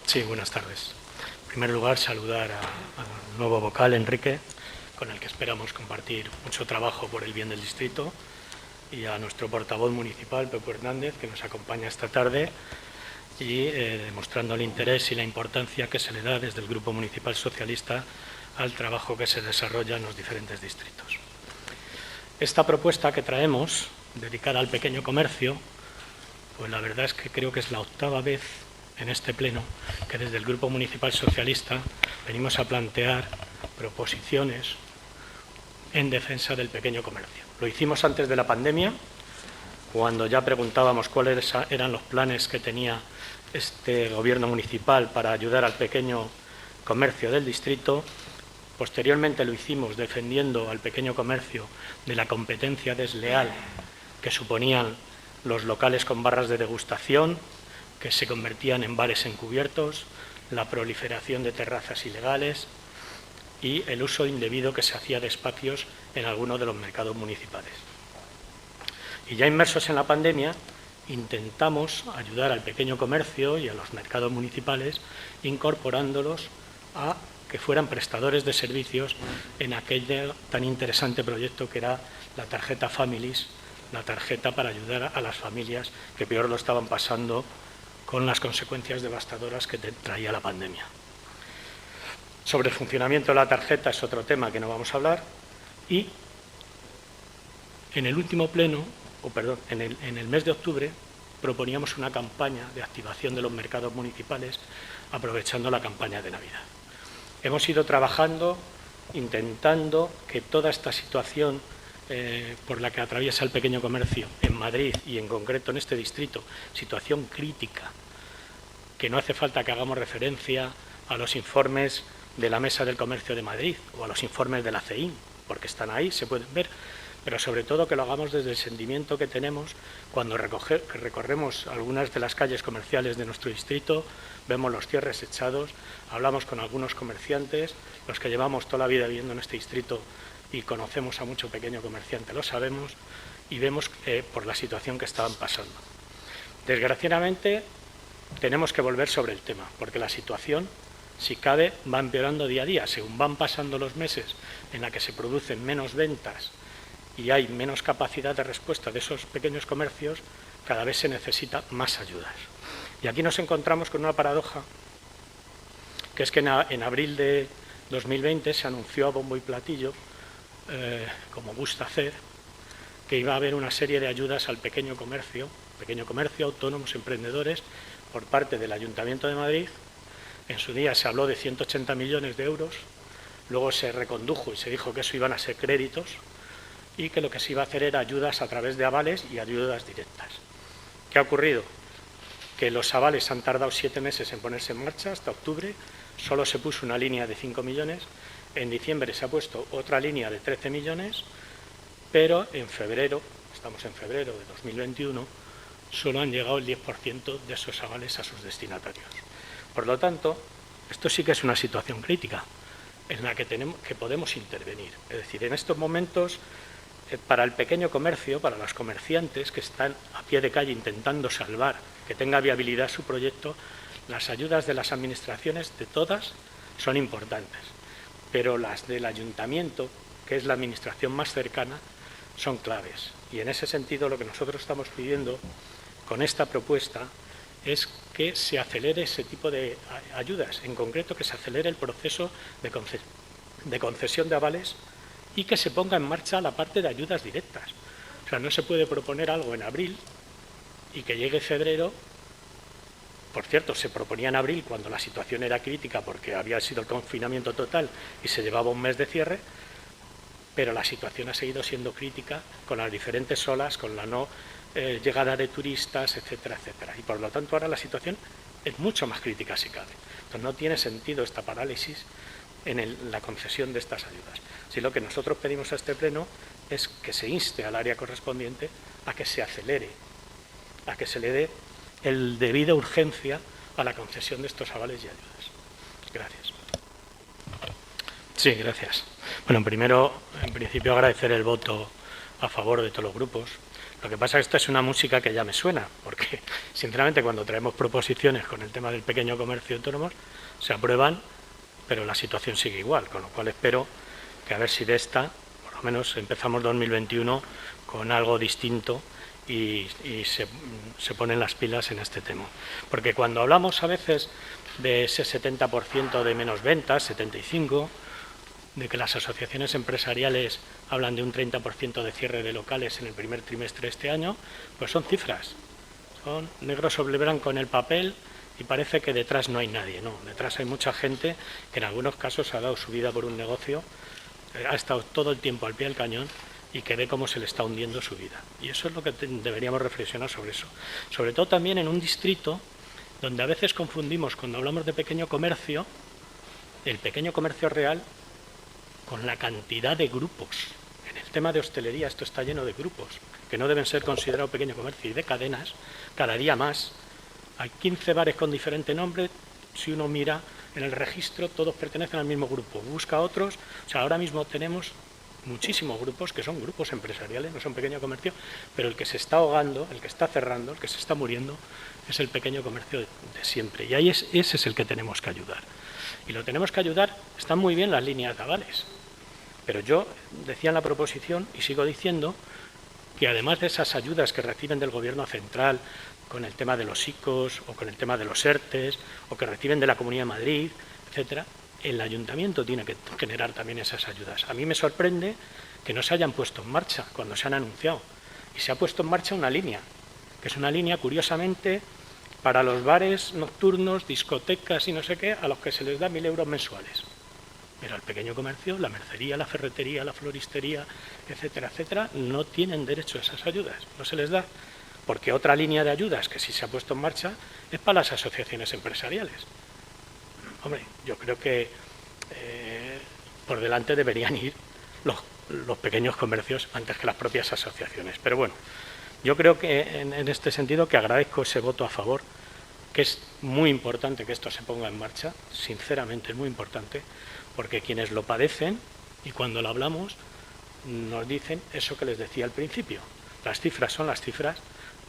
Sí, buenas tardes. En primer lugar, saludar al nuevo vocal, Enrique, con el que esperamos compartir mucho trabajo por el bien del distrito, y a nuestro portavoz municipal, Pepe Hernández, que nos acompaña esta tarde, y demostrando el interés y la importancia que se le da desde el Grupo Municipal Socialista al trabajo que se desarrolla en los diferentes distritos. Esta propuesta que traemos, dedicada al pequeño comercio, pues la verdad es que creo que es la octava vez en este pleno que desde el Grupo Municipal Socialista venimos a plantear proposiciones en defensa del pequeño comercio. Lo hicimos antes de la pandemia, cuando ya preguntábamos cuáles eran los planes que tenía este gobierno municipal para ayudar al pequeño comercio del distrito. Posteriormente lo hicimos defendiendo al pequeño comercio de la competencia desleal que suponían los locales con barras de degustación, que se convertían en bares encubiertos, la proliferación de terrazas ilegales y el uso indebido que se hacía de espacios en algunos de los mercados municipales. Y ya inmersos en la pandemia, intentamos ayudar al pequeño comercio y a los mercados municipales, incorporándolos a que fueran prestadores de servicios en aquel tan interesante proyecto que era la tarjeta Families, la tarjeta para ayudar a las familias que peor lo estaban pasando con las consecuencias devastadoras que traía la pandemia. Sobre el funcionamiento de la tarjeta es otro tema que no vamos a hablar, y en el último pleno, en el mes de octubre, proponíamos una campaña de activación de los mercados municipales aprovechando la campaña de Navidad. Hemos ido trabajando, intentando que toda esta situación por la que atraviesa el pequeño comercio en Madrid y en concreto en este distrito, situación crítica, que no hace falta que hagamos referencia a los informes de la Mesa del Comercio de Madrid o a los informes de la CEIN, porque están ahí, se pueden ver, pero sobre todo que lo hagamos desde el sentimiento que tenemos cuando recorremos algunas de las calles comerciales de nuestro distrito, vemos los cierres echados, hablamos con algunos comerciantes, los que llevamos toda la vida viviendo en este distrito y conocemos a mucho pequeño comerciante, lo sabemos, y vemos por la situación que estaban pasando. Desgraciadamente, tenemos que volver sobre el tema, porque la situación, si cabe, va empeorando día a día. Según van pasando los meses en la que se producen menos ventas y hay menos capacidad de respuesta de esos pequeños comercios, cada vez se necesita más ayudas. Y aquí nos encontramos con una paradoja, que es que en abril de 2020 se anunció a bombo y platillo, como gusta hacer, que iba a haber una serie de ayudas al pequeño comercio, autónomos, emprendedores, por parte del Ayuntamiento de Madrid. En su día se habló de 180 millones de euros, luego se recondujo y se dijo que eso iban a ser créditos y que lo que se iba a hacer era ayudas a través de avales y ayudas directas. ¿Qué ha ocurrido? Que los avales han tardado 7 meses en ponerse en marcha, hasta octubre, solo se puso una línea de 5 millones, en diciembre se ha puesto otra línea de 13 millones, pero en febrero, estamos en febrero de 2021, solo han llegado el 10% de esos avales a sus destinatarios. Por lo tanto, esto sí que es una situación crítica en la que podemos intervenir. Es decir, en estos momentos, para el pequeño comercio, para los comerciantes que están a pie de calle intentando salvar, que tenga viabilidad su proyecto, las ayudas de las administraciones, de todas, son importantes. Pero las del ayuntamiento, que es la administración más cercana, son claves. Y en ese sentido lo que nosotros estamos pidiendo con esta propuesta es que se acelere ese tipo de ayudas, en concreto que se acelere el proceso de concesión de avales y que se ponga en marcha la parte de ayudas directas. O sea, no se puede proponer algo en abril y que llegue febrero. Por cierto, se proponía en abril cuando la situación era crítica porque había sido el confinamiento total y se llevaba un mes de cierre, pero la situación ha seguido siendo crítica con las diferentes olas, con la no llegada de turistas, etcétera, etcétera. Y por lo tanto ahora la situación es mucho más crítica si cabe. Entonces no tiene sentido esta parálisis en la concesión de estas ayudas. Si lo que nosotros pedimos a este pleno es que se inste al área correspondiente a que se acelere, a que se le dé el debida urgencia a la concesión de estos avales y ayudas. Gracias. Sí, gracias. Bueno, primero, en principio, agradecer el voto a favor de todos los grupos. Lo que pasa es que esta es una música que ya me suena, porque sinceramente cuando traemos proposiciones con el tema del pequeño comercio autónomo se aprueban, pero la situación sigue igual, con lo cual espero que a ver si de esta, por lo menos empezamos 2021 con algo distinto y se ponen las pilas en este tema. Porque cuando hablamos a veces de ese 70% de menos ventas, 75%, de que las asociaciones empresariales hablan de un 30% de cierre de locales en el primer trimestre de este año, pues son cifras, son negro sobre blanco en el papel y parece que detrás no hay nadie, no, detrás hay mucha gente que en algunos casos ha dado su vida por un negocio, ha estado todo el tiempo al pie del cañón y que ve cómo se le está hundiendo su vida. Y eso es lo que deberíamos reflexionar sobre eso. Sobre todo también en un distrito donde a veces confundimos, cuando hablamos de pequeño comercio, el pequeño comercio real con la cantidad de grupos. En el tema de hostelería esto está lleno de grupos, que no deben ser considerados pequeño comercio, y de cadenas, cada día más. Hay 15 bares con diferente nombre, si uno mira en el registro, todos pertenecen al mismo grupo, busca otros, o sea, ahora mismo tenemos muchísimos grupos que son grupos empresariales, no son pequeño comercio, pero el que se está ahogando, el que está cerrando, el que se está muriendo, es el pequeño comercio de siempre, y ahí ese es el que tenemos que ayudar. Y lo tenemos que ayudar, están muy bien las líneas de avales, pero yo decía en la proposición, y sigo diciendo, que además de esas ayudas que reciben del Gobierno central con el tema de los ICOs o con el tema de los ERTES o que reciben de la Comunidad de Madrid, etcétera, el Ayuntamiento tiene que generar también esas ayudas. A mí me sorprende que no se hayan puesto en marcha cuando se han anunciado. Y se ha puesto en marcha una línea, que es una línea, curiosamente, para los bares nocturnos, discotecas y no sé qué, a los que se les da 1.000 euros mensuales. Pero al pequeño comercio, la mercería, la ferretería, la floristería, etcétera, etcétera, no tienen derecho a esas ayudas, no se les da. Porque otra línea de ayudas que sí se ha puesto en marcha es para las asociaciones empresariales. Hombre, yo creo que por delante deberían ir los pequeños comercios antes que las propias asociaciones. Pero bueno, yo creo que en este sentido que agradezco ese voto a favor, que es muy importante que esto se ponga en marcha, sinceramente es muy importante, porque quienes lo padecen, y cuando lo hablamos, nos dicen eso que les decía al principio. Las cifras son las cifras,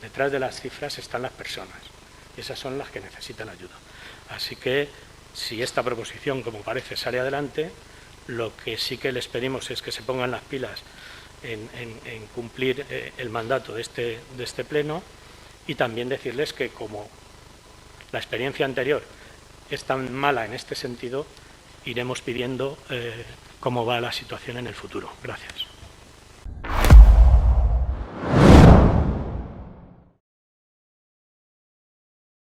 detrás de las cifras están las personas, y esas son las que necesitan ayuda. Así que, si esta proposición, como parece, sale adelante, lo que sí que les pedimos es que se pongan las pilas en cumplir el mandato de este pleno, y también decirles que como la experiencia anterior es tan mala en este sentido, iremos pidiendo cómo va la situación en el futuro. Gracias.